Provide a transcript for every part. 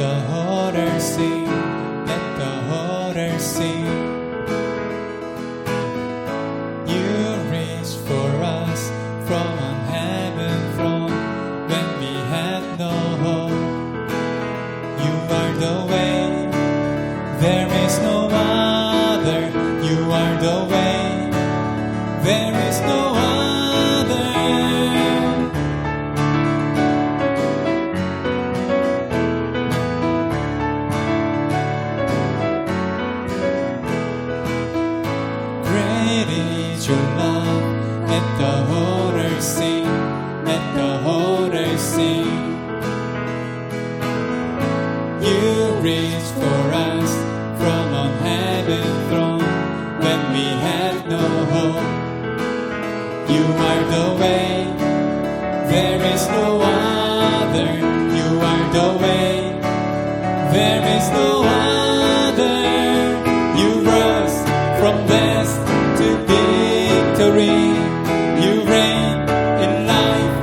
the waters sing, let the waters sing. You reached for us from on heaven's throne when we had no hope. You are the way, there is no other. You are the way, there is no other. Great is your love, let the waters sing, let the waters sing. You reached for us from on heaven's throne when we had no hope. You are the way, there is no other. You are the way, there is no other. You rose from death to victory. You reign in life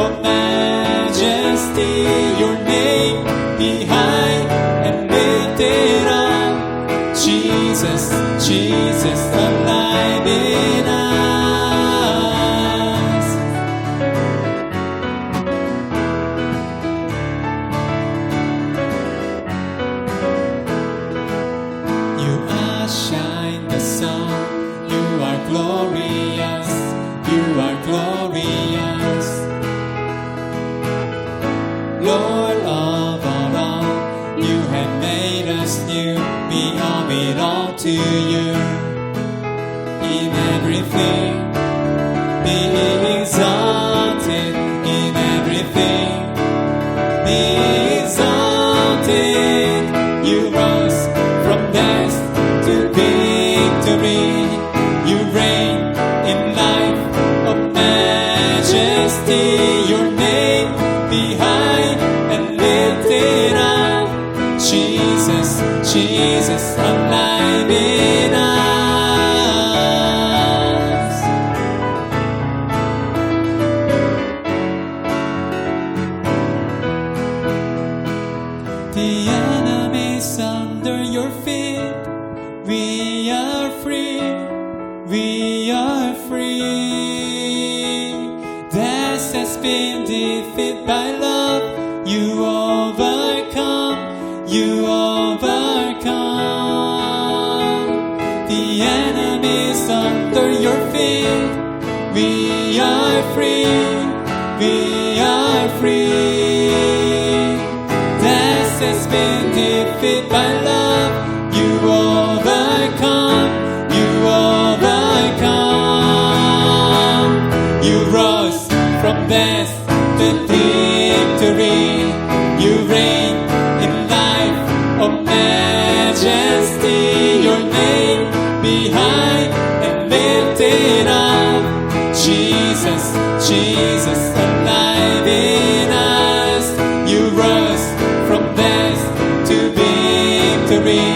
of majesty. Your name be high and lifted up. Jesus, Jesus, alive in us. You outshine the sun. You are glorious. You are glorious. Lord of all, you have made us new. We owe it all to you. In everything, be exalted. In everything, be exalted. You rose from death to victory. You reign in life of majesty. Your name be high and lifted up. Jesus, Jesus, alive in us. The enemy's under your feet. We are free. We are free. Death has been defeated by love. You overcome. You overcome. The enemy's under your feet. We are free. We are free. Death has been defeated by love. You overcome. You overcome. You rose from death to victory. You reign in life of majesty. Your name be high and lifted up. Jesus, Jesus, alive in us. You rose from death to victory.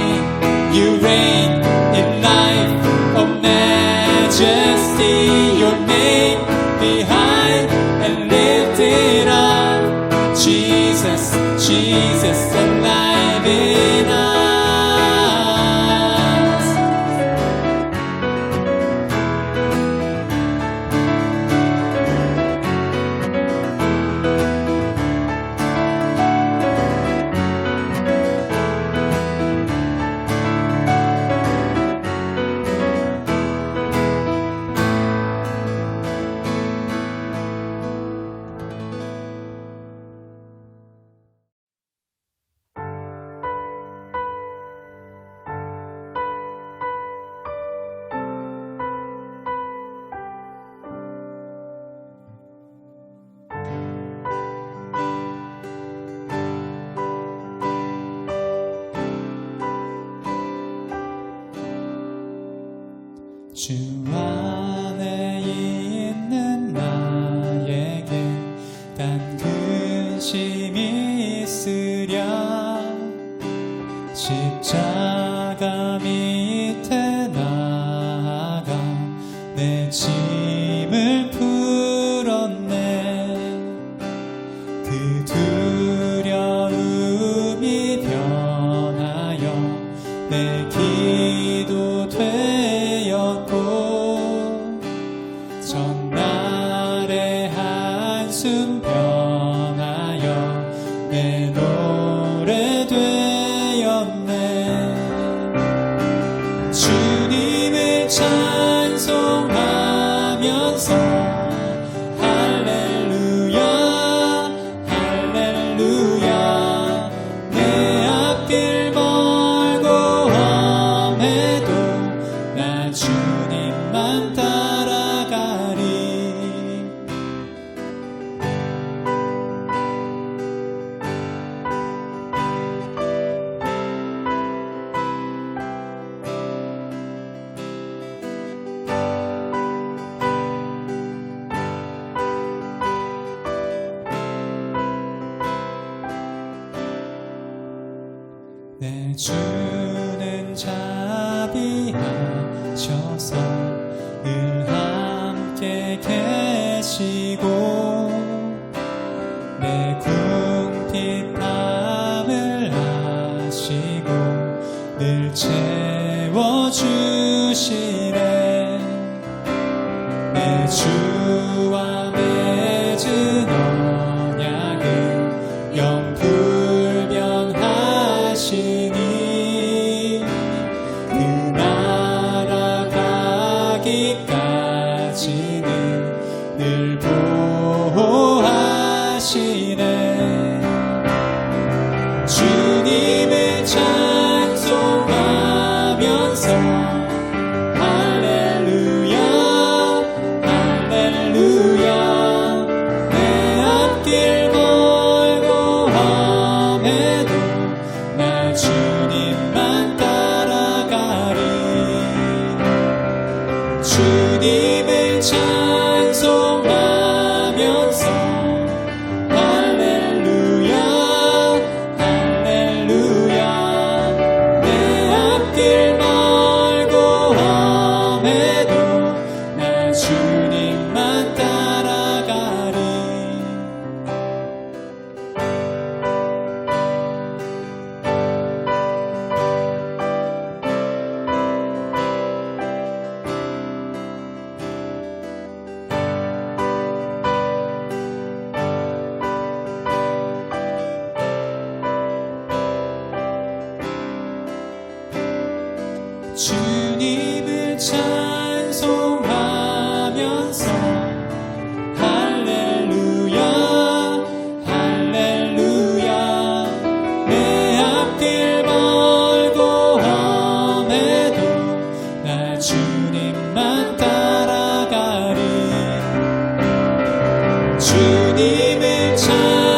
You reign in life of majesty. Your name be high and lifted up. Jesus, Jesus, alive in us. 주 안에 있는 나에게 단 근심이 있으랴. 십자가 밑에 나아가 내 짐을 풀었네. 그 두려움이 내 주는 자비하셔서 늘 함께 계시고 내 궁핍함을 아시고 늘 채워주시네. 내 주와 맺은 언약은 영불변하시니 그 나라 가기까지는 늘 보호하시네. 주님을 찬송하면서 할렐루야 할렐루야 내 앞길 멀고 험해도 나 주님만 따라가리. 주님을 찬송하면서 할렐루야 할렐루야 내 앞길 멀고 험해도 나 주님만 따라가리. 주님을 찬송하면서 할렐루야 할렐루야 내 앞길 멀고 험해도 나 주님만 따라가리. 주님을 찬송하면서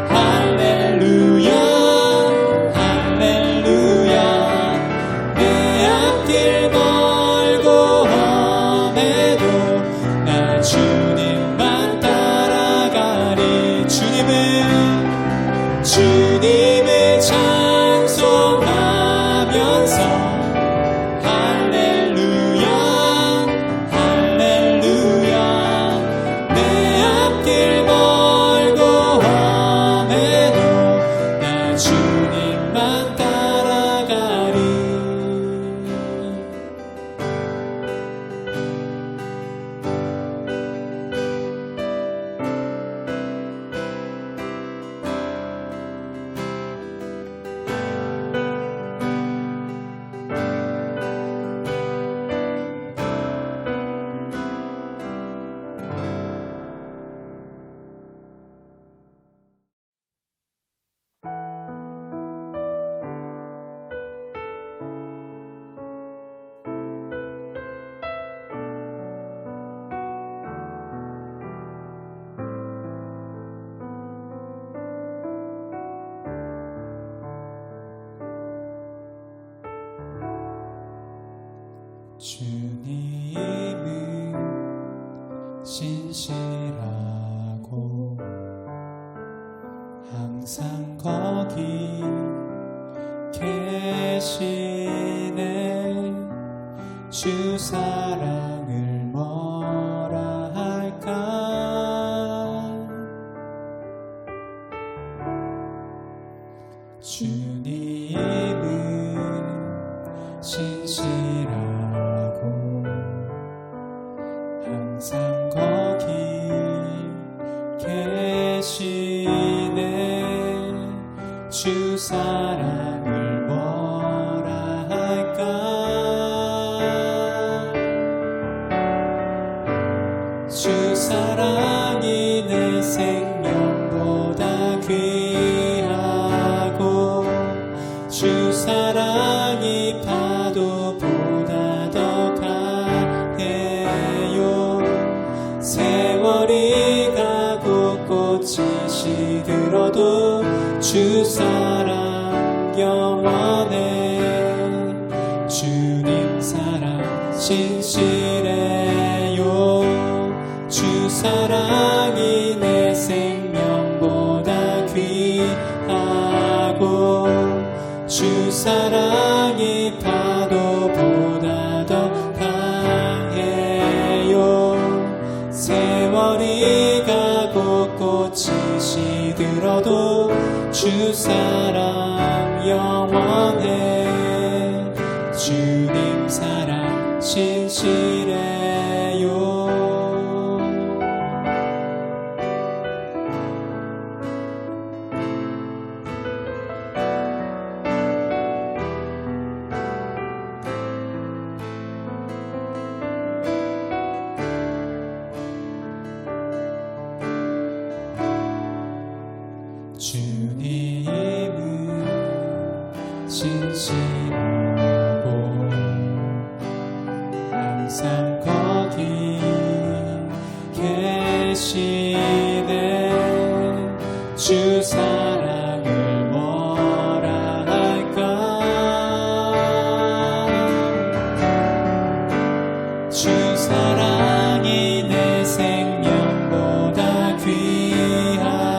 할렐루야 할렐루야 내 앞길 멀고 험해도 나 주님만 따라가리. 주님을 찬송하면서 할렐루야 할렐루야 내 앞길 멀고 험해도 나 주님만 따라가리. 주님은 신실하고 항상 거기 계시네. 주 사랑을 뭐라 할까. 주님은 신실하고 항상 거기 계시네. 주 사랑을 뭐라 할까. 주 사랑이 내 생명보다 귀하고 주 사랑이 파도보다 더 강해요. 세월이 가고 꽃이 시들어도 주 사랑 영원해. 주님 사랑 신실해요. 주 사랑이 내 생명보다 귀 주 사랑이 파도보다 더 강해요. 세월이 가고 꽃이 시들어도 주 사랑 영원해. 주님 사랑 진실해요. 주님은 진실하고 항상 거기 계시네. 주 사랑을 뭐라 할까. 주 사랑이 내 생명보다 귀하고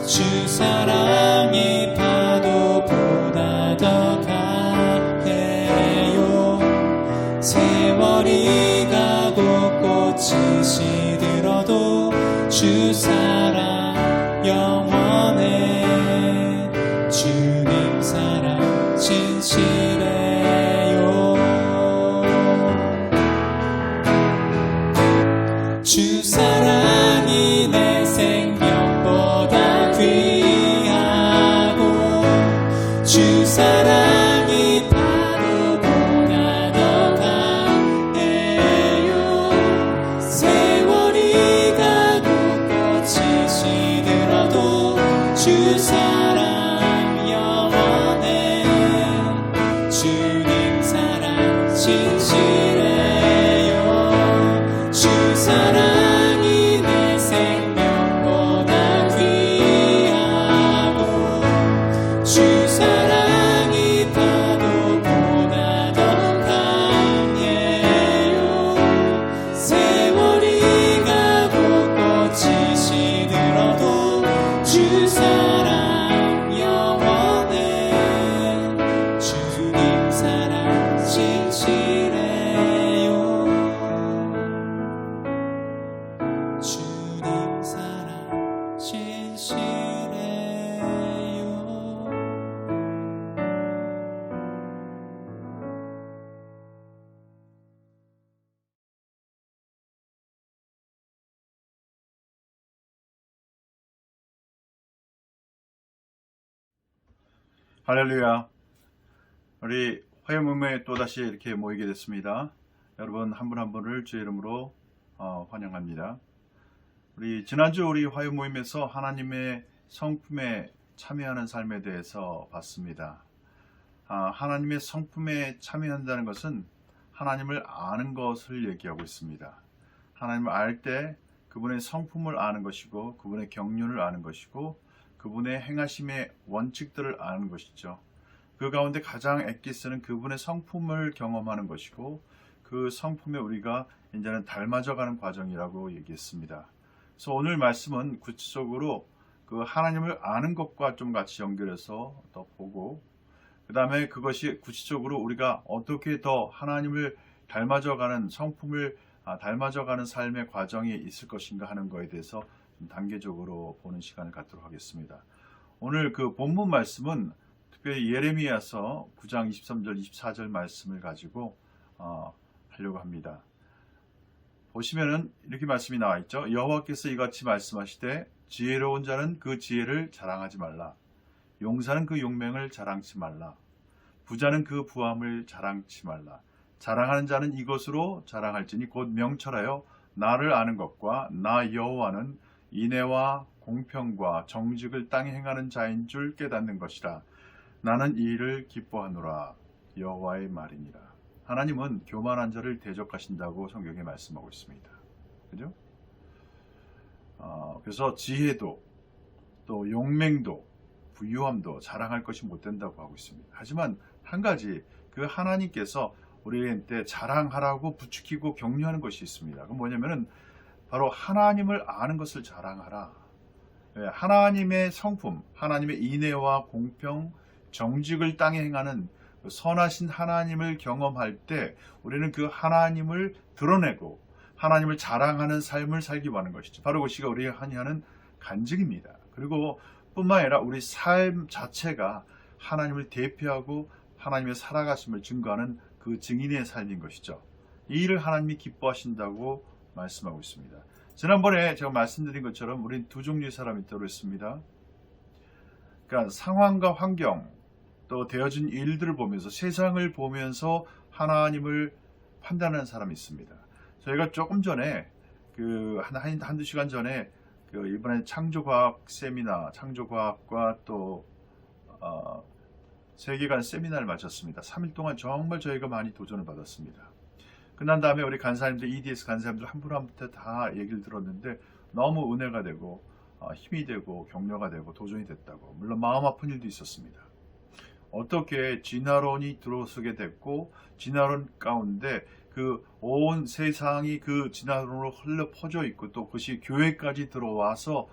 주 사랑이 파도보다 더 강해요. 세월이 가고 꽃이 시들어도 주 사랑 영원해. 주님 사랑 진실해요. 주 사랑이 내 생명보다 귀하고 주 사랑이 파도보다 더 강해요. 세월이 가고 꽃이 시들어도 주 사랑 영원해. 주님 사랑 진실해요. 주 사랑이 내 생명보다 귀하고 주 사랑이 파도보다 더 강해요. 세월이 가고 꽃이 시들어도 주 사랑 영원해. 주님 사랑 진실해요. 주님 사랑 진실해요. 할렐루야. 우리 화요일에 또다시 이렇게 모이게 됐습니다. 여러분 한 분 한 분을 주의 이름으로 환영합니다. 우리 지난주 우리 화요 모임에서 하나님의 성품에 참여하는 삶에 대해서 봤습니다. 하나님의 성품에 참여한다는 것은 하나님을 아는 것을 얘기하고 있습니다. 하나님을 알 때 그분의 성품을 아는 것이고 그분의 경륜을 아는 것이고 그분의 행하심의 원칙들을 아는 것이죠. 그 가운데 가장 애기 쓰는 그분의 성품을 경험하는 것이고 그 성품에 우리가 이제는 닮아져가는 과정이라고 얘기했습니다. 그래서 오늘 말씀은 구체적으로 그 하나님을 아는 것과 좀 같이 연결해서 더 보고 그 다음에 그것이 구체적으로 우리가 어떻게 더 하나님을 닮아져가는 성품을 닮아져가는 삶의 과정이 있을 것인가 하는 것에 대해서 단계적으로 보는 시간을 갖도록 하겠습니다. 오늘 그 본문 말씀은 특별히 예레미야서 9장 23절 24절 말씀을 가지고 하려고 합니다. 보시면은 이렇게 말씀이 나와 있죠. 여호와께서 이같이 말씀하시되 지혜로운 자는 그 지혜를 자랑하지 말라. 용사는 그 용맹을 자랑치 말라. 부자는 그 부함을 자랑치 말라. 자랑하는 자는 이것으로 자랑할지니 곧 명철하여 나를 아는 것과 나 여호와는 인애와 공평과 정직을 땅에 행하는 자인 줄 깨닫는 것이라. 나는 이 일을 기뻐하노라. 여호와의 말이니라. 하나님은 교만한 자를 대적하신다고 성경에 말씀하고 있습니다. 그죠? 그래서 지혜도 또 용맹도 부유함도 자랑할 것이 못 된다고 하고 있습니다. 하지만 한 가지 그 하나님께서 우리한테 자랑하라고 부추기고 격려하는 것이 있습니다. 그건 뭐냐면은 바로 하나님을 아는 것을 자랑하라. 하나님의 성품, 하나님의 인애와 공평, 정직을 땅에 행하는 그 선하신 하나님을 경험할 때 우리는 그 하나님을 드러내고 하나님을 자랑하는 삶을 살기 원하는 것이죠. 바로 그것이 우리가 하는 간증입니다. 그리고 뿐만 아니라 우리 삶 자체가 하나님을 대표하고 하나님의 살아가심을 증거하는 그 증인의 삶인 것이죠. 이 일을 하나님이 기뻐하신다고 말씀하고 있습니다. 지난번에 제가 말씀드린 것처럼 우리는 두 종류의 사람이 있다고 했습니다. 그러니까 상황과 환경 또 되어진 일들을 보면서 세상을 보면서 하나님을 판단하는 사람이 있습니다. 저희가 조금 전에 한두 시간 전에 이번에 창조과학 세미나, 창조과학과 또 세계관 세미나를 마쳤습니다. 3일 동안 정말 저희가 많이 도전을 받았습니다. 끝난 다음에 우리 간사님들, EDS 간사님들 한 분 한 분한테 다 얘기를 들었는데 너무 은혜가 되고 힘이 되고 격려가 되고 도전이 됐다고. 물론 마음 아픈 일도 있었습니다. 어떻게 진화론이 들어서게 됐고 진화론 가운데 그 온 세상이 그 진화론으로 흘러 퍼져 있고 또 그것이 교회까지 들어와서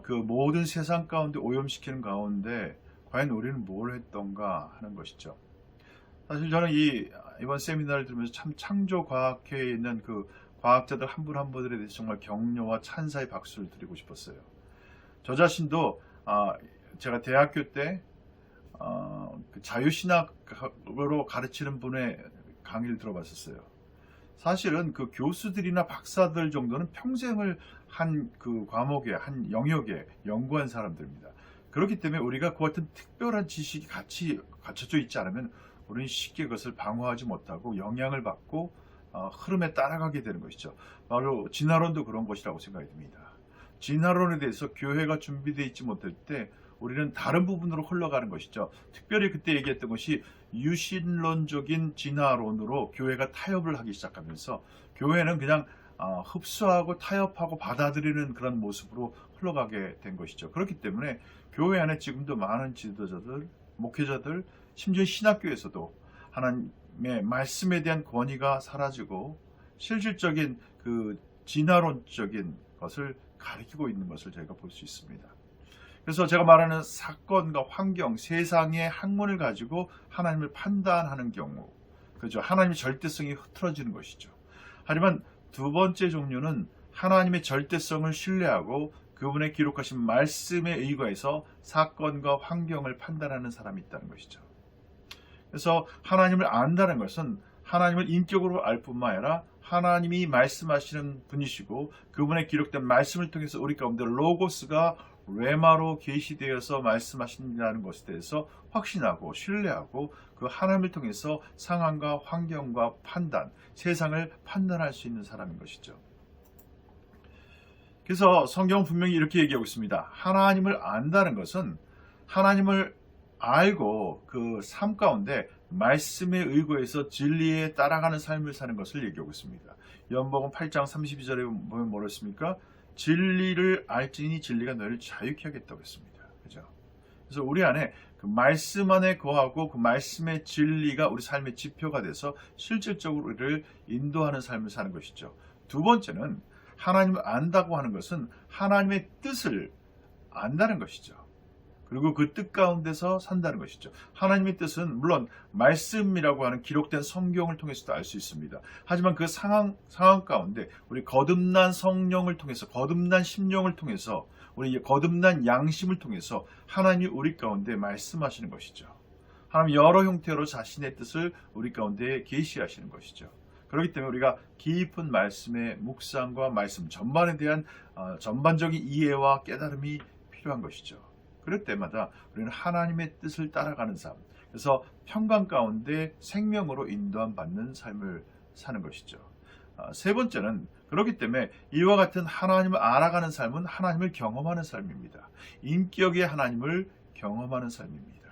그 모든 세상 가운데 오염시키는 가운데 과연 우리는 뭘 했던가 하는 것이죠. 사실 저는 이번 세미나를 들으면서 참 창조과학회에 있는 그 과학자들 한 분 한 분들에 대해서 정말 격려와 찬사의 박수를 드리고 싶었어요. 저 자신도 제가 대학교 때 그 자유신학으로 가르치는 분의 강의를 들어봤었어요. 사실은 그 교수들이나 박사들 정도는 평생을 한 그 과목에 한 영역에 연구한 사람들입니다. 그렇기 때문에 우리가 그 같은 특별한 지식이 같이 갖춰져 있지 않으면 우리는 쉽게 그것을 방어하지 못하고 영향을 받고 흐름에 따라가게 되는 것이죠. 바로 진화론도 그런 것이라고 생각이 듭니다. 진화론에 대해서 교회가 준비되어 있지 못할 때 우리는 다른 부분으로 흘러가는 것이죠. 특별히 그때 얘기했던 것이 유신론적인 진화론으로 교회가 타협을 하기 시작하면서 교회는 그냥 흡수하고 타협하고 받아들이는 그런 모습으로 흘러가게 된 것이죠. 그렇기 때문에 교회 안에 지금도 많은 지도자들, 목회자들, 심지어 신학교에서도 하나님의 말씀에 대한 권위가 사라지고 실질적인 그 진화론적인 것을 가리키고 있는 것을 저희가 볼 수 있습니다. 그래서 제가 말하는 사건과 환경, 세상의 학문을 가지고 하나님을 판단하는 경우, 그죠? 하나님의 절대성이 흐트러지는 것이죠. 하지만 두 번째 종류는 하나님의 절대성을 신뢰하고 그분의 기록하신 말씀에 의거해서 사건과 환경을 판단하는 사람이 있다는 것이죠. 그래서 하나님을 안다는 것은 하나님을 인격으로 알 뿐만 아니라 하나님이 말씀하시는 분이시고 그분의 기록된 말씀을 통해서 우리 가운데 로고스가 레마로 계시되어서 말씀하신다는 것에 대해서 확신하고 신뢰하고 그 하나님을 통해서 상황과 환경과 판단, 세상을 판단할 수 있는 사람인 것이죠. 그래서 성경은 분명히 이렇게 얘기하고 있습니다. 하나님을 안다는 것은 하나님을 알고 그 삶 가운데 말씀에 의거해서 진리에 따라가는 삶을 사는 것을 얘기하고 있습니다. 요한복음 8장 32절에 보면 뭐라 했습니까? 진리를 알지니 진리가 너희를 자유케 하겠다고 했습니다. 그죠? 그래서 우리 안에 그 말씀 안에 거하고 그 말씀의 진리가 우리 삶의 지표가 돼서 실질적으로 우리를 인도하는 삶을 사는 것이죠. 두 번째는 하나님을 안다고 하는 것은 하나님의 뜻을 안다는 것이죠. 그리고 그 뜻 가운데서 산다는 것이죠. 하나님의 뜻은 물론 말씀이라고 하는 기록된 성경을 통해서도 알 수 있습니다. 하지만 그 상황 가운데 우리 거듭난 성령을 통해서 거듭난 심령을 통해서 우리 거듭난 양심을 통해서 하나님이 우리 가운데 말씀하시는 것이죠. 하나님 여러 형태로 자신의 뜻을 우리 가운데 계시하시는 것이죠. 그렇기 때문에 우리가 깊은 말씀의 묵상과 말씀 전반에 대한 전반적인 이해와 깨달음이 필요한 것이죠. 그럴 때마다 우리는 하나님의 뜻을 따라가는 삶, 그래서 평강 가운데 생명으로 인도함 받는 삶을 사는 것이죠. 세 번째는 그렇기 때문에 이와 같은 하나님을 알아가는 삶은 하나님을 경험하는 삶입니다. 인격의 하나님을 경험하는 삶입니다.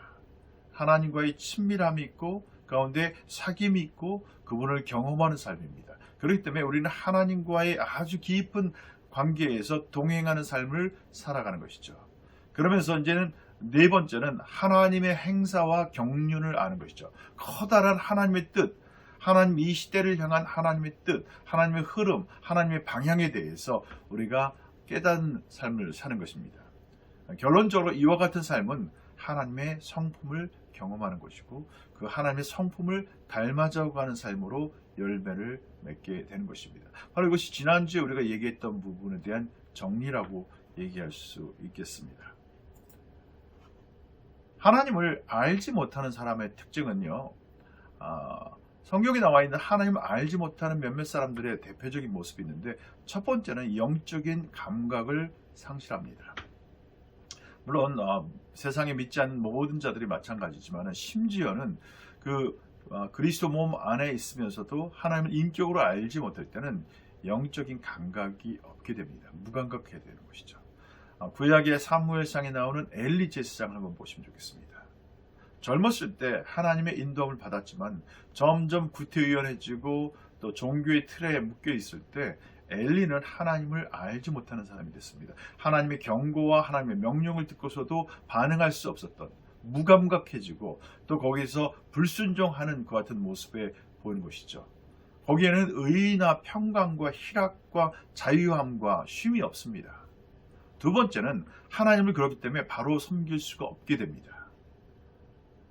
하나님과의 친밀함이 있고 가운데 사귐이 있고 그분을 경험하는 삶입니다. 그렇기 때문에 우리는 하나님과의 아주 깊은 관계에서 동행하는 삶을 살아가는 것이죠. 그러면서 이제는 네 번째는 하나님의 행사와 경륜을 아는 것이죠. 커다란 하나님의 뜻, 하나님 이 시대를 향한 하나님의 뜻, 하나님의 흐름, 하나님의 방향에 대해서 우리가 깨닫는 삶을 사는 것입니다. 결론적으로 이와 같은 삶은 하나님의 성품을 경험하는 것이고 그 하나님의 성품을 닮아져가는 삶으로 열매를 맺게 되는 것입니다. 바로 이것이 지난주에 우리가 얘기했던 부분에 대한 정리라고 얘기할 수 있겠습니다. 하나님을 알지 못하는 사람의 특징은요, 성경에 나와 있는 하나님을 알지 못하는 몇몇 사람들의 대표적인 모습이 있는데, 첫 번째는 영적인 감각을 상실합니다. 물론 세상에 믿지 않는 모든 자들이 마찬가지지만 심지어는 그리스도 몸 안에 있으면서도 하나님을 인격으로 알지 못할 때는 영적인 감각이 없게 됩니다. 무감각해야 되는 것이죠. 구약의 사무엘상에 나오는 엘리 제사장을 한번 보시면 좋겠습니다. 젊었을 때 하나님의 인도함을 받았지만 점점 구태의연해지고 또 종교의 틀에 묶여 있을 때 엘리는 하나님을 알지 못하는 사람이 됐습니다. 하나님의 경고와 하나님의 명령을 듣고서도 반응할 수 없었던, 무감각해지고 또 거기서 불순종하는 그 같은 모습에 보이는 것이죠. 거기에는 의의나 평강과 희락과 자유함과 쉼이 없습니다. 두 번째는 하나님을 그렇기 때문에 바로 섬길 수가 없게 됩니다.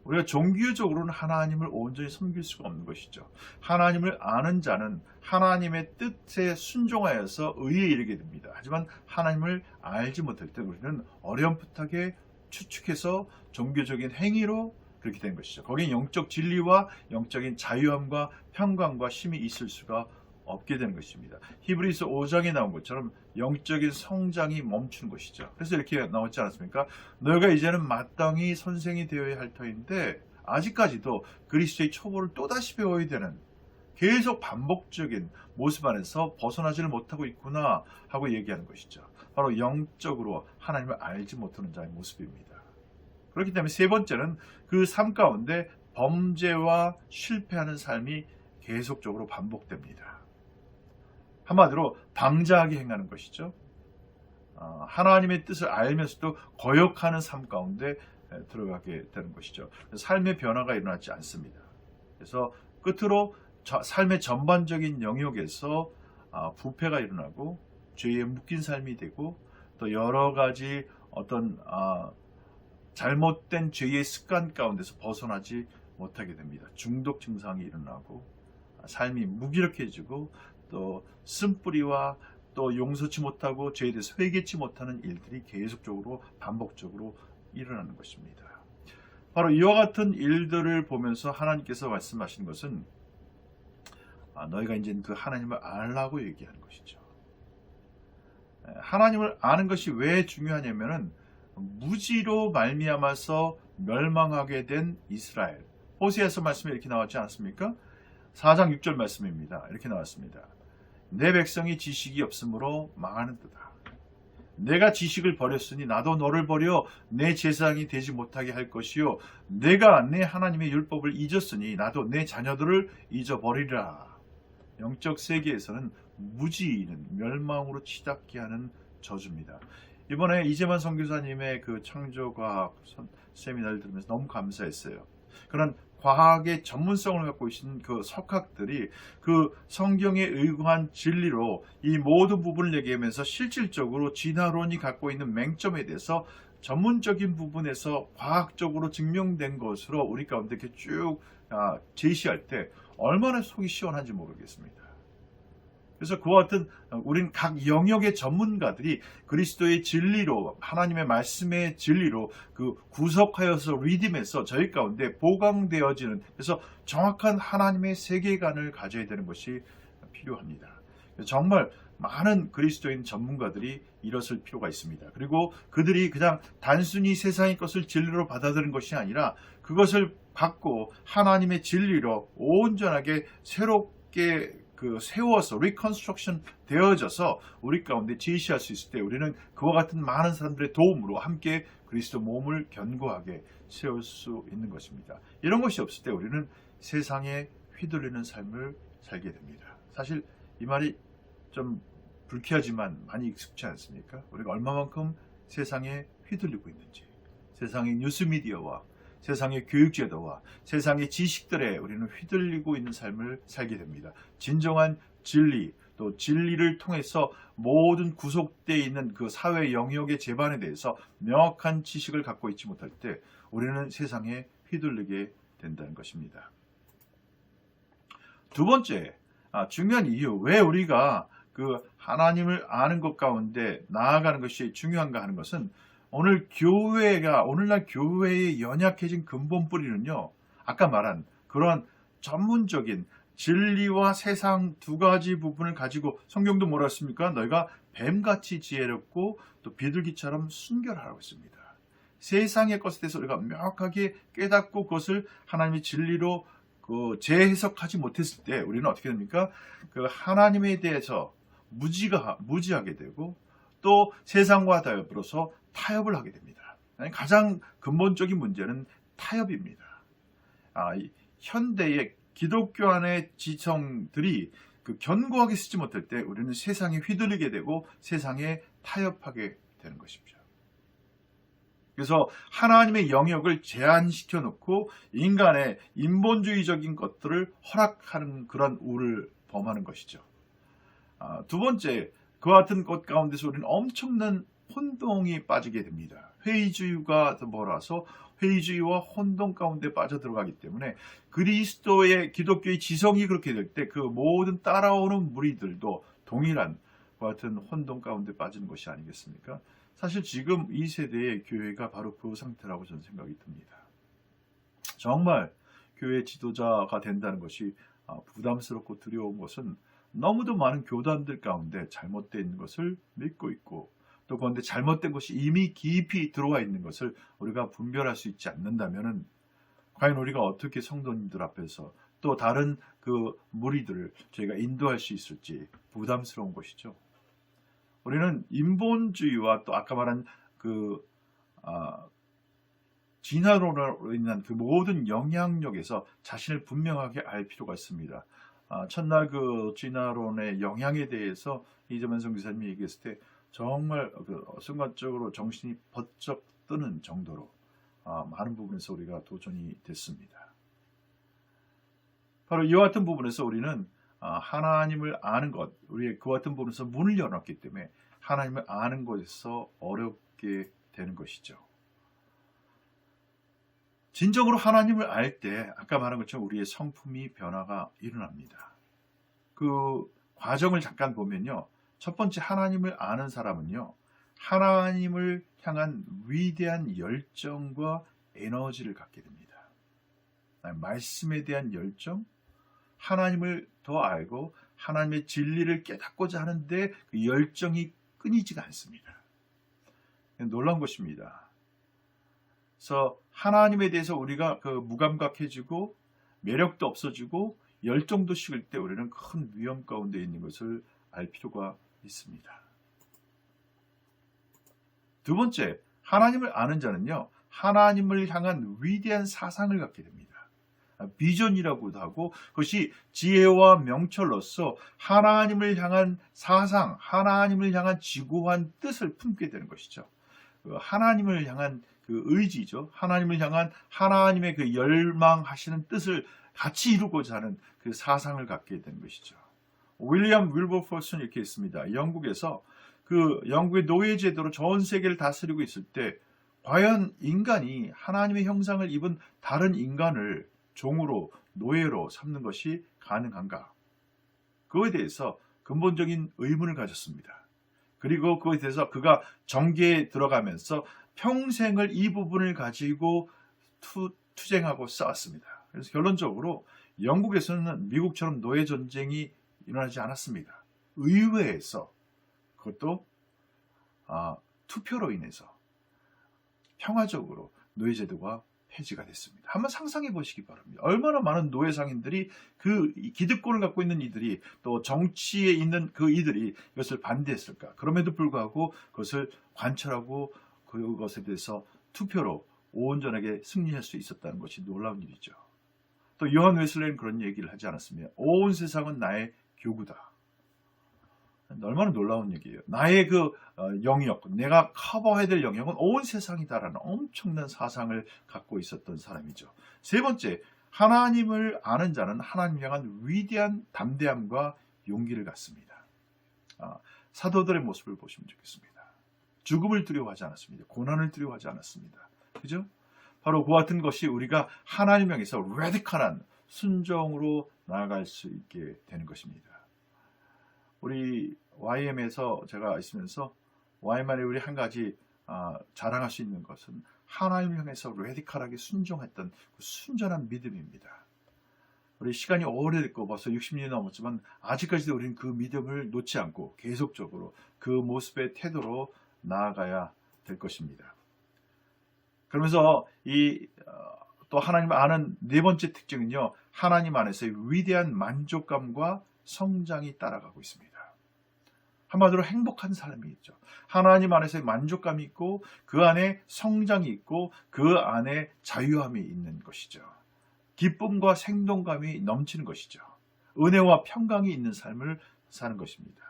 우리가 종교적으로는 하나님을 온전히 섬길 수가 없는 것이죠. 하나님을 아는 자는 하나님의 뜻에 순종하여서 의에 이르게 됩니다. 하지만 하나님을 알지 못할 때 우리는 어렴풋하게 추측해서 종교적인 행위로 그렇게 된 것이죠. 거기에 영적 진리와 영적인 자유함과 평강과 쉼이 있을 수가 없게 되는 것입니다. 히브리서 5장에 나온 것처럼 영적인 성장이 멈추는 것이죠. 그래서 이렇게 나왔지 않았습니까? 너희가 이제는 마땅히 선생이 되어야 할 터인데 아직까지도 그리스도의 초보를 또다시 배워야 되는, 계속 반복적인 모습 안에서 벗어나지를 못하고 있구나 하고 얘기하는 것이죠. 바로 영적으로 하나님을 알지 못하는 자의 모습입니다. 그렇기 때문에 세 번째는 그 삶 가운데 범죄와 실패하는 삶이 계속적으로 반복됩니다. 한마디로 방자하게 행하는 것이죠. 하나님의 뜻을 알면서도 거역하는 삶 가운데 들어가게 되는 것이죠. 삶의 변화가 일어나지 않습니다. 그래서 끝으로 삶의 전반적인 영역에서 부패가 일어나고 죄에 묶인 삶이 되고 또 여러 가지 어떤 잘못된 죄의 습관 가운데서 벗어나지 못하게 됩니다. 중독 증상이 일어나고 삶이 무기력해지고 또 쓴뿌리와 또 용서치 못하고 죄에 대해서 회개치 못하는 일들이 계속적으로 반복적으로 일어나는 것입니다. 바로 이와 같은 일들을 보면서 하나님께서 말씀하시는 것은 너희가 이제 그 하나님을 알라고 얘기하는 것이죠. 하나님을 아는 것이 왜 중요하냐면은 무지로 말미암아서 멸망하게 된 이스라엘. 호세아서 말씀에 이렇게 나왔지 않았습니까? 4장 6절 말씀입니다. 이렇게 나왔습니다. 내 백성이 지식이 없으므로 망하는도다. 내가 지식을 버렸으니 나도 너를 버려 내 제사장이 되지 못하게 할 것이요 내가 내 하나님의 율법을 잊었으니 나도 내 자녀들을 잊어버리라. 영적 세계에서는 무지는 멸망으로 치닫게 하는 저주입니다. 이번에 이재만 선교사님의 그 창조과학 세미나를 들으면서 너무 감사했어요. 그런 과학의 전문성을 갖고 계신 그 석학들이 그 성경에 의거한 진리로 이 모든 부분을 얘기하면서 실질적으로 진화론이 갖고 있는 맹점에 대해서 전문적인 부분에서 과학적으로 증명된 것으로 우리 가운데 이렇게 쭉 제시할 때 얼마나 속이 시원한지 모르겠습니다. 그래서 그와 같은 우린 각 영역의 전문가들이 그리스도의 진리로 하나님의 말씀의 진리로 그 구속하여서 리듬해서 저희 가운데 보강되어지는, 그래서 정확한 하나님의 세계관을 가져야 되는 것이 필요합니다. 정말 많은 그리스도인 전문가들이 일었을 필요가 있습니다. 그리고 그들이 그냥 단순히 세상의 것을 진리로 받아들인 것이 아니라 그것을 받고 하나님의 진리로 온전하게 새롭게 세워서 리컨스트럭션 되어져서 우리 가운데 제시할 수 있을 때 우리는 그와 같은 많은 사람들의 도움으로 함께 그리스도 몸을 견고하게 세울 수 있는 것입니다. 이런 것이 없을 때 우리는 세상에 휘둘리는 삶을 살게 됩니다. 사실 이 말이 좀 불쾌하지만 많이 익숙치 않습니까? 우리가 얼마만큼 세상에 휘둘리고 있는지, 세상의 뉴스미디어와 세상의 교육제도와 세상의 지식들에 우리는 휘둘리고 있는 삶을 살게 됩니다. 진정한 진리 또 진리를 통해서 모든 구속되어 있는 그 사회 영역의 재반에 대해서 명확한 지식을 갖고 있지 못할 때 우리는 세상에 휘둘리게 된다는 것입니다. 두 번째, 중요한 이유, 왜 우리가 그 하나님을 아는 것 가운데 나아가는 것이 중요한가 하는 것은 오늘날 교회의 연약해진 근본 뿌리는요, 아까 말한 그러한 전문적인 진리와 세상 두 가지 부분을 가지고 성경도 뭐라 했습니까? 너희가 뱀같이 지혜롭고 또 비둘기처럼 순결하라고 했습니다. 세상의 것에 대해서 우리가 명확하게 깨닫고 그것을 하나님의 진리로 재해석하지 못했을 때 우리는 어떻게 됩니까? 그 하나님에 대해서 무지하게 되고 또 세상과 더불어서 타협을 하게 됩니다. 가장 근본적인 문제는 타협입니다. 현대의 기독교 안의 지성들이 견고하게 쓰지 못할 때 우리는 세상에 휘둘리게 되고 세상에 타협하게 되는 것입니다. 그래서 하나님의 영역을 제한시켜 놓고 인간의 인본주의적인 것들을 허락하는 그런 우를 범하는 것이죠. 두 번째, 그와 같은 것 가운데서 우리는 엄청난 혼동이 빠지게 됩니다. 회의주의가 몰아서 회의주의와 혼동 가운데 빠져들어가기 때문에 그리스도의 기독교의 지성이 그렇게 될 때 그 모든 따라오는 무리들도 동일한 그와 같은 혼동 가운데 빠지는 것이 아니겠습니까? 사실 지금 이 세대의 교회가 바로 그 상태라고 저는 생각이 듭니다. 정말 교회 지도자가 된다는 것이 부담스럽고 두려운 것은 너무도 많은 교단들 가운데 잘못되어 있는 것을 믿고 있고 또 그런데 잘못된 것이 이미 깊이 들어와 있는 것을 우리가 분별할 수 있지 않는다면 과연 우리가 어떻게 성도님들 앞에서 또 다른 그 무리들을 저희가 인도할 수 있을지 부담스러운 것이죠. 우리는 인본주의와 또 아까 말한 진화론으로 인한 그 모든 영향력에서 자신을 분명하게 알 필요가 있습니다. 첫날 그 진화론의 영향에 대해서 이재만 선교사님이 얘기했을 때 정말 순간적으로 정신이 번쩍 뜨는 정도로 많은 부분에서 우리가 도전이 됐습니다. 바로 이와 같은 부분에서 우리는 하나님을 아는 것, 우리의 그와 같은 부분에서 문을 열어놨기 때문에 하나님을 아는 것에서 어렵게 되는 것이죠. 진정으로 하나님을 알 때 아까 말한 것처럼 우리의 성품이 변화가 일어납니다. 그 과정을 잠깐 보면요. 첫 번째 하나님을 아는 사람은요. 하나님을 향한 위대한 열정과 에너지를 갖게 됩니다. 말씀에 대한 열정, 하나님을 더 알고 하나님의 진리를 깨닫고자 하는데 그 열정이 끊이지가 않습니다. 놀라운 것입니다. 그래서 하나님에 대해서 우리가 무감각해지고 매력도 없어지고 열정도 식을 때 우리는 큰 위험 가운데 있는 것을 알 필요가 있습니다. 두 번째, 하나님을 아는 자는요, 하나님을 향한 위대한 사상을 갖게 됩니다. 비전이라고도 하고 그것이 지혜와 명철로서 하나님을 향한 사상, 하나님을 향한 지고한 뜻을 품게 되는 것이죠. 하나님을 향한 그 의지죠. 하나님을 향한 하나님의 그 열망하시는 뜻을 같이 이루고자 하는 그 사상을 갖게 되는 것이죠. 윌리엄 윌버포스는 이렇게 했습니다. 영국에서 영국의 노예제도로 전 세계를 다스리고 있을 때 과연 인간이 하나님의 형상을 입은 다른 인간을 종으로 노예로 삼는 것이 가능한가? 그거에 대해서 근본적인 의문을 가졌습니다. 그리고 그거에 대해서 그가 정계에 들어가면서 평생을 이 부분을 가지고 투쟁하고 싸웠습니다. 그래서 결론적으로 영국에서는 미국처럼 노예 전쟁이 일어나지 않았습니다. 의회에서 그것도 투표로 인해서 평화적으로 노예제도가 폐지가 됐습니다. 한번 상상해 보시기 바랍니다. 얼마나 많은 노예 상인들이 그 기득권을 갖고 있는 이들이 또 정치에 있는 그 이들이 이것을 반대했을까? 그럼에도 불구하고 그것을 관철하고 그것에 대해서 투표로 온전하게 승리할 수 있었다는 것이 놀라운 일이죠. 또 요한 웨슬레는 그런 얘기를 하지 않았습니까? 온 세상은 나의 교구다. 얼마나 놀라운 얘기예요. 나의 그 영역, 내가 커버해야 될 영역은 온 세상이다라는 엄청난 사상을 갖고 있었던 사람이죠. 세 번째, 하나님을 아는 자는 하나님 향한 위대한 담대함과 용기를 갖습니다. 사도들의 모습을 보시면 좋겠습니다. 죽음을 두려워하지 않았습니다. 고난을 두려워하지 않았습니다. 그죠? 바로 그 같은 것이 우리가 하나님 향해서 레디컬한 순종으로 나아갈 수 있게 되는 것입니다. 우리 YM에서 제가 있으면서 YM만에 우리 한 가지 자랑할 수 있는 것은 하나님 향해서 레디컬하게 순종했던 그 순전한 믿음입니다. 우리 시간이 오래됐고 벌써 60년이 넘었지만 아직까지도 우리는 그 믿음을 놓지 않고 계속적으로 그 모습의 태도로 나아가야 될 것입니다. 그러면서 또 하나님을 아는 네 번째 특징은요, 하나님 안에서의 위대한 만족감과 성장이 따라가고 있습니다. 한마디로 행복한 삶이 있죠. 하나님 안에서의 만족감이 있고 그 안에 성장이 있고 그 안에 자유함이 있는 것이죠. 기쁨과 생동감이 넘치는 것이죠. 은혜와 평강이 있는 삶을 사는 것입니다.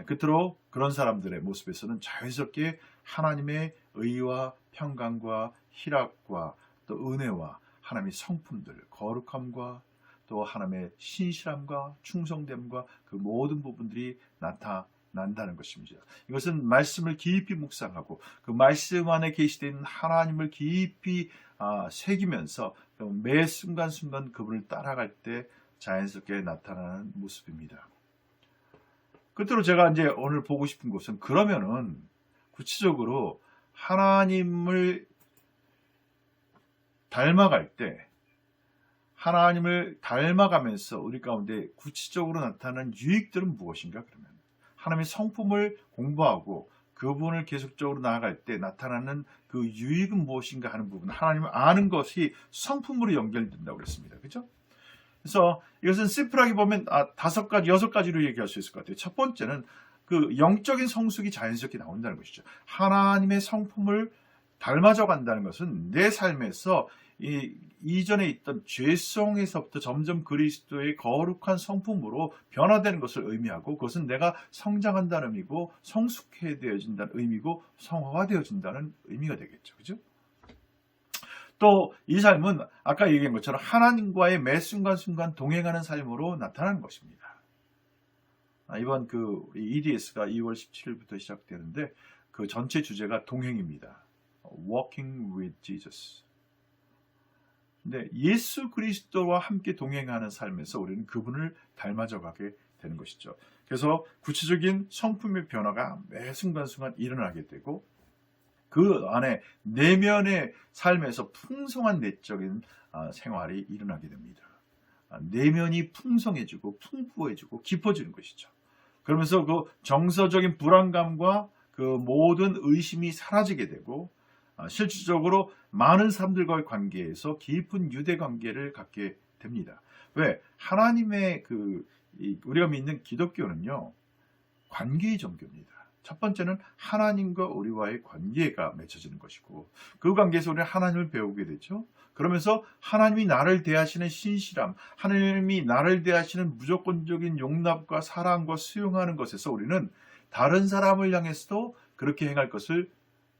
끝으로 그런 사람들의 모습에서는 자연스럽게 하나님의 의와 평강과 희락과 또 은혜와 하나님의 성품들, 거룩함과 또 하나님의 신실함과 충성됨과 그 모든 부분들이 나타난다는 것입니다. 이것은 말씀을 깊이 묵상하고 그 말씀 안에 계시된 하나님을 깊이 새기면서 매 순간순간 그분을 따라갈 때 자연스럽게 나타나는 모습입니다. 끝으로 제가 이제 오늘 보고 싶은 것은 그러면은 구체적으로 하나님을 닮아갈 때 하나님을 닮아가면서 우리 가운데 구체적으로 나타나는 유익들은 무엇인가? 그러면 하나님의 성품을 공부하고 그분을 계속적으로 나아갈 때 나타나는 그 유익은 무엇인가 하는 부분, 하나님을 아는 것이 성품으로 연결된다고 그랬습니다. 그렇죠? 그래서 이것은 심플하게 보면 5가지, 6가지로 얘기할 수 있을 것 같아요. 첫 번째는 그 영적인 성숙이 자연스럽게 나온다는 것이죠. 하나님의 성품을 닮아져 간다는 것은 내 삶에서 이전에 있던 죄성에서부터 점점 그리스도의 거룩한 성품으로 변화되는 것을 의미하고 그것은 내가 성장한다는 의미고 성숙해되어진다는 의미고 성화되어진다는 의미가 되겠죠. 그죠? 또 이 삶은 아까 얘기한 것처럼 하나님과의 매 순간순간 동행하는 삶으로 나타나는 것입니다. 이번 그 EDS가 2월 17일부터 시작되는데 그 전체 주제가 동행입니다. Walking with Jesus. 근데 예수 그리스도와 함께 동행하는 삶에서 우리는 그분을 닮아져 가게 되는 것이죠. 그래서 구체적인 성품의 변화가 매 순간순간 일어나게 되고 그 안에 내면의 삶에서 풍성한 내적인 생활이 일어나게 됩니다. 내면이 풍성해지고 풍부해지고 깊어지는 것이죠. 그러면서 그 정서적인 불안감과 그 모든 의심이 사라지게 되고 실질적으로 많은 사람들과의 관계에서 깊은 유대 관계를 갖게 됩니다. 왜? 하나님의 우리가 믿는 기독교는요, 관계의 종교입니다. 첫 번째는 하나님과 우리와의 관계가 맺혀지는 것이고 그 관계에서 우리는 하나님을 배우게 되죠. 그러면서 하나님이 나를 대하시는 신실함, 하나님이 나를 대하시는 무조건적인 용납과 사랑과 수용하는 것에서 우리는 다른 사람을 향해서도 그렇게 행할 것을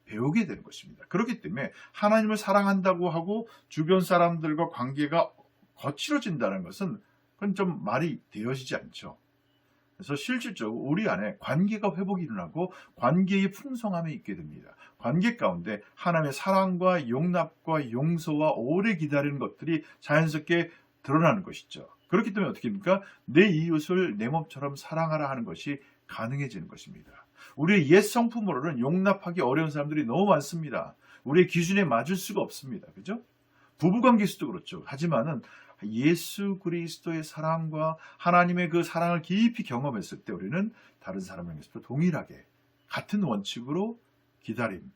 배우게 되는 것입니다. 그렇기 때문에 하나님을 사랑한다고 하고 주변 사람들과 관계가 거칠어진다는 것은 그건 좀 말이 되어지지 않죠. 그래서 실질적으로 우리 안에 관계가 회복이 일어나고 관계의 풍성함이 있게 됩니다. 관계 가운데 하나님의 사랑과 용납과 용서와 오래 기다리는 것들이 자연스럽게 드러나는 것이죠. 그렇기 때문에 어떻게 됩니까? 내 이웃을 내 몸처럼 사랑하라 하는 것이 가능해지는 것입니다. 우리의 옛 성품으로는 용납하기 어려운 사람들이 너무 많습니다. 우리의 기준에 맞을 수가 없습니다. 그죠? 부부관계에서도 그렇죠. 하지만은 예수 그리스도의 사랑과 하나님의 그 사랑을 깊이 경험했을 때 우리는 다른 사람에게서도 동일하게 같은 원칙으로 기다림,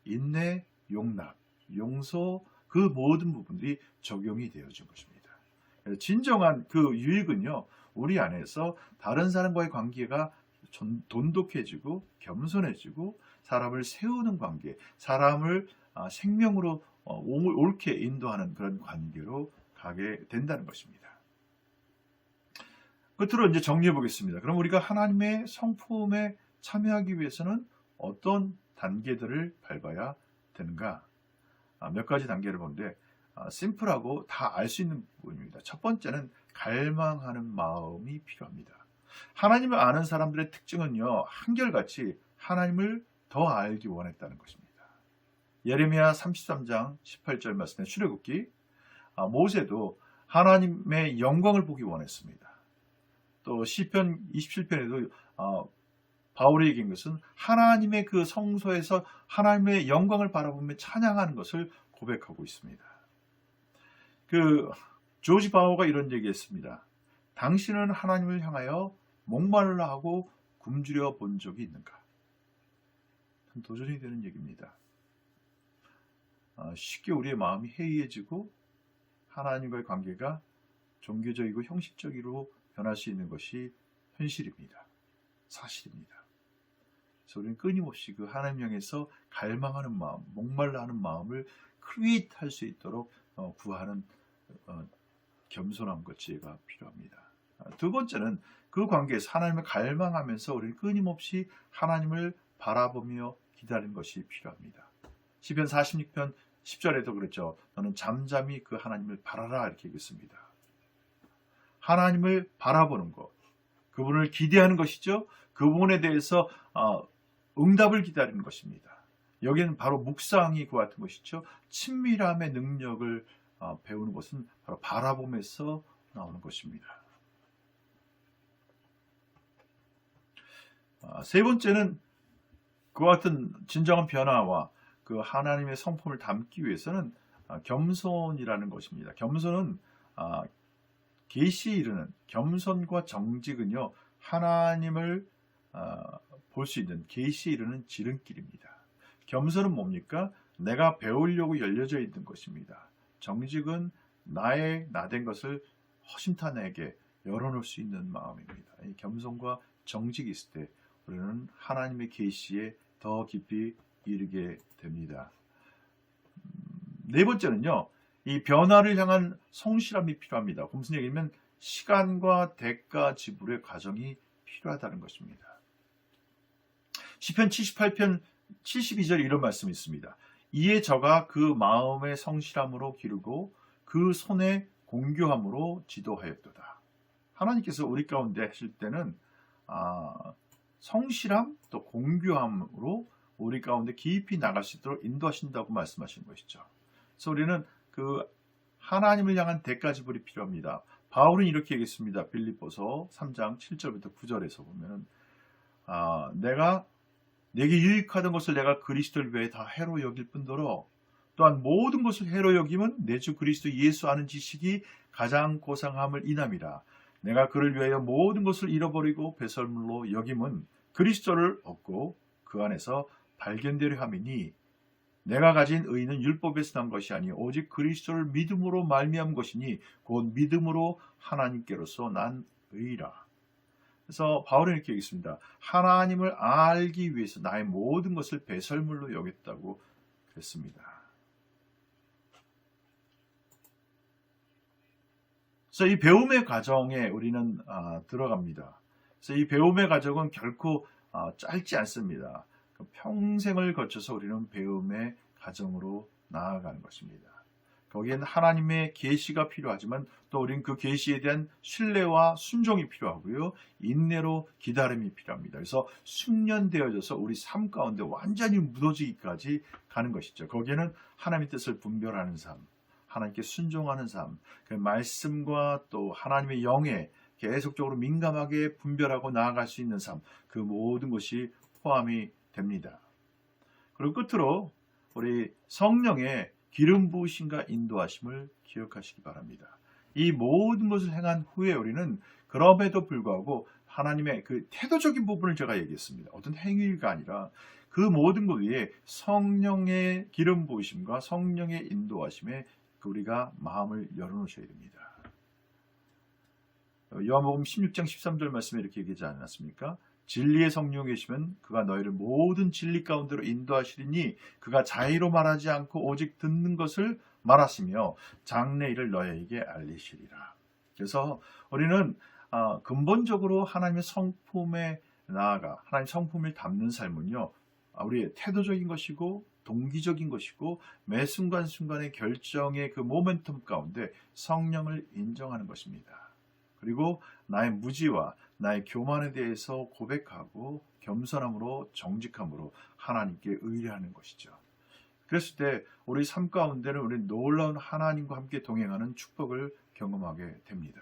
인내, 용납, 용서 그 모든 부분들이 적용이 되어진 것입니다. 진정한 그 유익은요, 우리 안에서 다른 사람과의 관계가 돈독해지고 겸손해지고 사람을 세우는 관계, 사람을 생명으로 옳게 인도하는 그런 관계로 가게 된다는 것입니다. 끝으로 이제 정리해 보겠습니다. 그럼 우리가 하나님의 성품에 참여하기 위해서는 어떤 단계들을 밟아야 되는가? 몇 가지 단계를 보는데 심플하고 다 알 수 있는 부분입니다. 첫 번째는 갈망하는 마음이 필요합니다. 하나님을 아는 사람들의 특징은요, 한결같이 하나님을 더 알기 원했다는 것입니다. 예레미야 33장 18절 말씀에 출애굽기, 모세도 하나님의 영광을 보기 원했습니다. 또 시편 27편에도 바울이 얘기한 것은 하나님의 그 성소에서 하나님의 영광을 바라보며 찬양하는 것을 고백하고 있습니다. 그 조지 바오가 이런 얘기했습니다. 당신은 하나님을 향하여 목말라 하고 굶주려 본 적이 있는가? 도전이 되는 얘기입니다. 쉽게 우리의 마음이 해이해지고 하나님과의 관계가 종교적이고 형식적으로 변할 수 있는 것이 현실입니다. 사실입니다. 그래서 우리는 끊임없이 그 하나님 향해서 갈망하는 마음, 목말라 하는 마음을 크리에이트할 수 있도록 구하는 겸손함과 지혜가 필요합니다. 두 번째는 그 관계에서 하나님을 갈망하면서 우리는 끊임없이 하나님을 바라보며 기다리는 것이 필요합니다. 시편 46편 10절에도 그랬죠. 너는 잠잠히 그 하나님을 바라라 이렇게 얘기했습니다. 하나님을 바라보는 것, 그분을 기대하는 것이죠. 그분에 대해서 응답을 기다리는 것입니다. 여기는 바로 묵상이 그와 같은 것이죠. 친밀함의 능력을 배우는 것은 바로 바라봄에서 나오는 것입니다. 세 번째는 그와 같은 진정한 변화와 그 하나님의 성품을 담기 위해서는 겸손이라는 것입니다. 겸손은 계시에 이르는 겸손과 정직은요, 하나님을 볼 수 있는 계시에 이르는 지름길입니다. 겸손은 뭡니까? 내가 배우려고 열려져 있는 것입니다. 정직은 나된 것을 허심탄회하게 열어놓을 수 있는 마음입니다. 이 겸손과 정직이 있을 때 우리는 하나님의 계시에 더 깊이 이르게 됩니다. 네 번째는요, 이 변화를 향한 성실함이 필요합니다. 무슨 얘기냐면 시간과 대가 지불의 과정이 필요하다는 것입니다. 시편 78편 72절에 이런 말씀이 있습니다. 이에 저가 그 마음의 성실함으로 기르고 그 손의 공교함으로 지도하였도다. 하나님께서 우리 가운데 하실 때는 성실함 또 공교함으로 우리 가운데 깊이 나갈 수 있도록 인도하신다고 말씀하시는 것이죠. 그래서 우리는 그 하나님을 향한 대가 지불이 필요합니다. 바울은 이렇게 얘기했습니다. 빌립보서 3장 7절부터 9절에서 보면은 내게 유익하던 것을 내가 그리스도를 위해 다 해로 여길 뿐더러 또한 모든 것을 해로 여김은 내 주 그리스도 예수 아는 지식이 가장 고상함을 인함이라. 내가 그를 위하여 모든 것을 잃어버리고 배설물로 여김은 그리스도를 얻고 그 안에서 발견되려 함이니 내가 가진 의는 율법에서 난 것이 아니 오직 그리스도를 믿음으로 말미암은 것이니 곧 믿음으로 하나님께로서 난 의라. 그래서 바울은 이렇게 얘기했습니다. 하나님을 알기 위해서 나의 모든 것을 배설물로 여겼다고 그랬습니다. 그래서 이 배움의 과정에 우리는 들어갑니다. 그래서 이 배움의 과정은 결코 짧지 않습니다. 평생을 거쳐서 우리는 배움의 과정으로 나아가는 것입니다. 거기에는 하나님의 계시가 필요하지만 또 우리는 그 계시에 대한 신뢰와 순종이 필요하고요. 인내로 기다림이 필요합니다. 그래서 숙련되어져서 우리 삶 가운데 완전히 묻어지기까지 가는 것이죠. 거기에는 하나님의 뜻을 분별하는 삶, 하나님께 순종하는 삶, 그 말씀과 또 하나님의 영에 계속적으로 민감하게 분별하고 나아갈 수 있는 삶, 그 모든 것이 포함이 됩니다. 그리고 끝으로 우리 성령의 기름 부으심과 인도하심을 기억하시기 바랍니다. 이 모든 것을 행한 후에 우리는 그럼에도 불구하고 하나님의 그 태도적인 부분을 제가 얘기했습니다. 어떤 행위가 아니라 그 모든 것 위에 성령의 기름 부으심과 성령의 인도하심에 우리가 마음을 열어놓으셔야 됩니다. 요한복음 16장 13절 말씀에 이렇게 얘기하지 않았습니까? 진리의 성령 계시면 그가 너희를 모든 진리 가운데로 인도하시리니 그가 자의로 말하지 않고 오직 듣는 것을 말하시며 장래 일을 너희에게 알리시리라. 그래서 우리는 근본적으로 하나님의 성품에 나아가 하나님의 성품을 담는 삶은요, 우리의 태도적인 것이고 동기적인 것이고 매 순간순간의 결정의 그 모멘텀 가운데 성령을 인정하는 것입니다. 그리고 나의 무지와 나의 교만에 대해서 고백하고 겸손함으로 정직함으로 하나님께 의뢰하는 것이죠. 그랬을 때 우리 삶 가운데는 우리 놀라운 하나님과 함께 동행하는 축복을 경험하게 됩니다.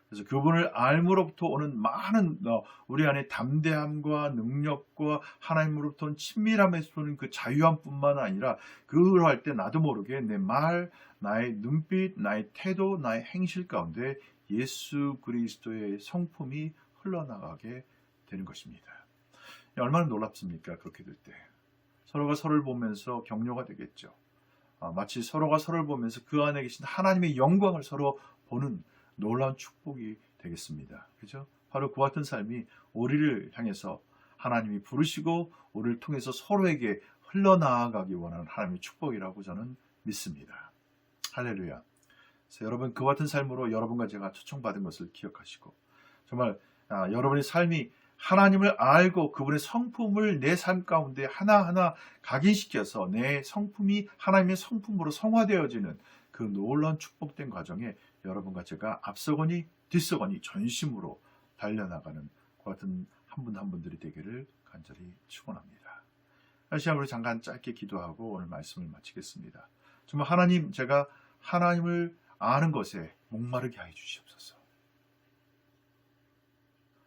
그래서 그분을 알므로부터 오는 많은 우리 안에 담대함과 능력과 하나님으로부터 친밀함에서 오는 그 자유함뿐만 아니라 그걸 할 때 나도 모르게 내 말, 나의 눈빛, 나의 태도, 나의 행실 가운데 예수 그리스도의 성품이 흘러나가게 되는 것입니다. 얼마나 놀랍습니까? 그렇게 될 때. 서로가 서로를 보면서 격려가 되겠죠. 마치 서로가 서로를 보면서 그 안에 계신 하나님의 영광을 서로 보는 놀라운 축복이 되겠습니다. 그죠? 바로 그 같은 삶이 우리를 향해서 하나님이 부르시고 우리를 통해서 서로에게 흘러나아가기 원하는 하나님의 축복이라고 저는 믿습니다. 할렐루야. 그래서 여러분 그 같은 삶으로 여러분과 제가 초청받은 것을 기억하시고 정말 여러분의 삶이 하나님을 알고 그분의 성품을 내 삶 가운데 하나하나 각인시켜서 내 성품이 하나님의 성품으로 성화되어지는 그 놀라운 축복된 과정에 여러분과 제가 앞서거니 뒤서거니 전심으로 달려나가는 그 같은 한 분 한 분들이 되기를 간절히 축원합니다. 다시 한번 잠깐 짧게 기도하고 오늘 말씀을 마치겠습니다. 정말 하나님, 제가 하나님을 아는 것에 목마르게 하여 주시옵소서.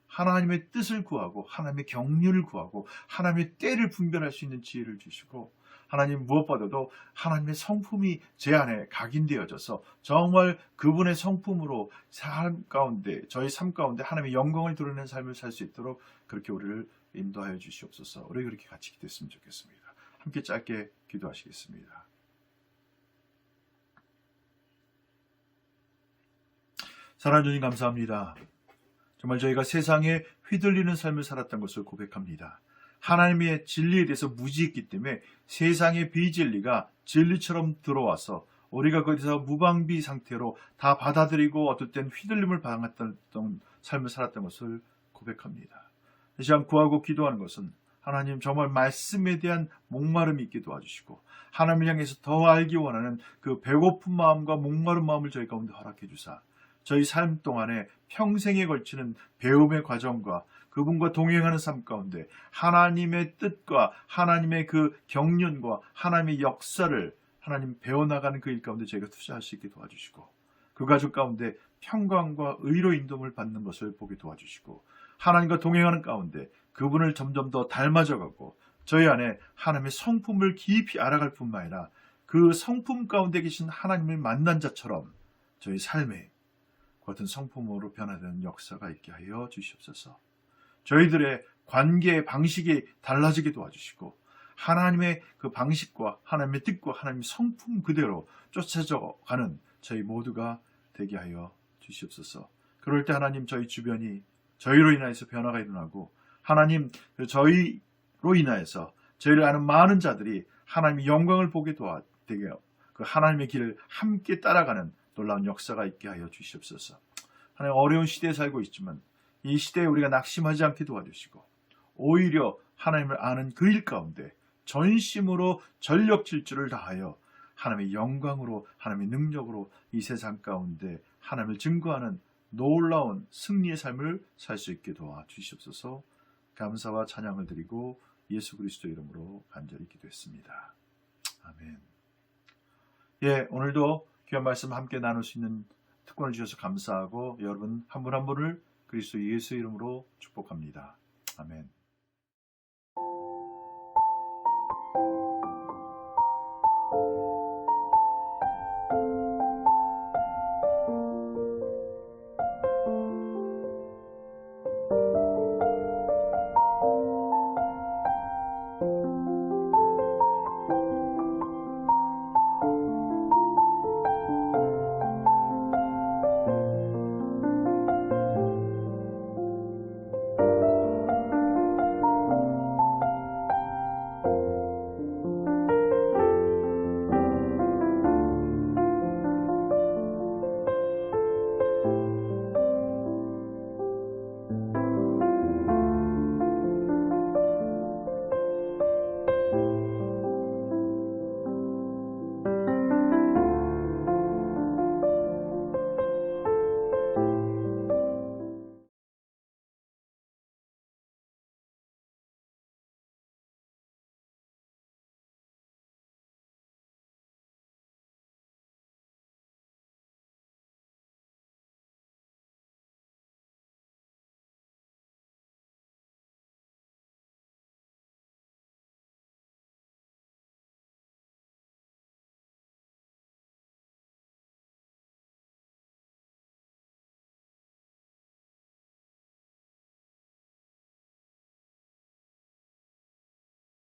하나님의 뜻을 구하고 하나님의 경륜을 구하고 하나님의 때를 분별할 수 있는 지혜를 주시고 하나님 무엇보다도 하나님의 성품이 제 안에 각인되어져서 정말 그분의 성품으로 삶 가운데 저희 삶 가운데 하나님의 영광을 드러내는 삶을 살 수 있도록 그렇게 우리를 인도하여 주시옵소서. 우리 그렇게 같이 기도했으면 좋겠습니다. 함께 짧게 기도하시겠습니다. 사랑하는 주님 감사합니다. 정말 저희가 세상에 휘둘리는 삶을 살았던 것을 고백합니다. 하나님의 진리에 대해서 무지했기 때문에 세상의 비진리가 진리처럼 들어와서 우리가 거기서 무방비 상태로 다 받아들이고 어떨 땐 휘둘림을 당했던 삶을 살았던 것을 고백합니다. 이 시간 구하고 기도하는 것은 하나님 정말 말씀에 대한 목마름이 있게 도와주시고 하나님을 향해서 더 알기 원하는 그 배고픈 마음과 목마른 마음을 저희 가운데 허락해 주사 저희 삶 동안에 평생에 걸치는 배움의 과정과 그분과 동행하는 삶 가운데 하나님의 뜻과 하나님의 그 경륜과 하나님의 역사를 하나님 배워나가는 그 일 가운데 저희가 투자할 수 있게 도와주시고 그 가족 가운데 평강과 의로 인도를 받는 것을 보게 도와주시고 하나님과 동행하는 가운데 그분을 점점 더 닮아져가고 저희 안에 하나님의 성품을 깊이 알아갈 뿐만 아니라 그 성품 가운데 계신 하나님을 만난 자처럼 저희 삶에 같은 성품으로 변화되는 역사가 있게 하여 주시옵소서. 저희들의 관계의 방식이 달라지게 도와주시고 하나님의 그 방식과 하나님의 뜻과 하나님의 성품 그대로 쫓아져 가는 저희 모두가 되게 하여 주시옵소서. 그럴 때 하나님 저희 주변이 저희로 인하여서 변화가 일어나고 하나님 저희로 인하여서 저희를 아는 많은 자들이 하나님의 영광을 보게 되게 그 하나님의 길을 함께 따라가는 놀라운 역사가 있게 하여 주시옵소서. 하나님 어려운 시대에 살고 있지만 이 시대에 우리가 낙심하지 않게 도와주시고 오히려 하나님을 아는 그 일 가운데 전심으로 전력 질주를 다하여 하나님의 영광으로 하나님의 능력으로 이 세상 가운데 하나님을 증거하는 놀라운 승리의 삶을 살 수 있게 도와주시옵소서. 감사와 찬양을 드리고 예수 그리스도 이름으로 간절히 기도했습니다. 아멘. 예, 오늘도 귀한 말씀 함께 나눌 수 있는 특권을 주셔서 감사하고 여러분 한 분 한 분을 그리스도 예수 이름으로 축복합니다. 아멘.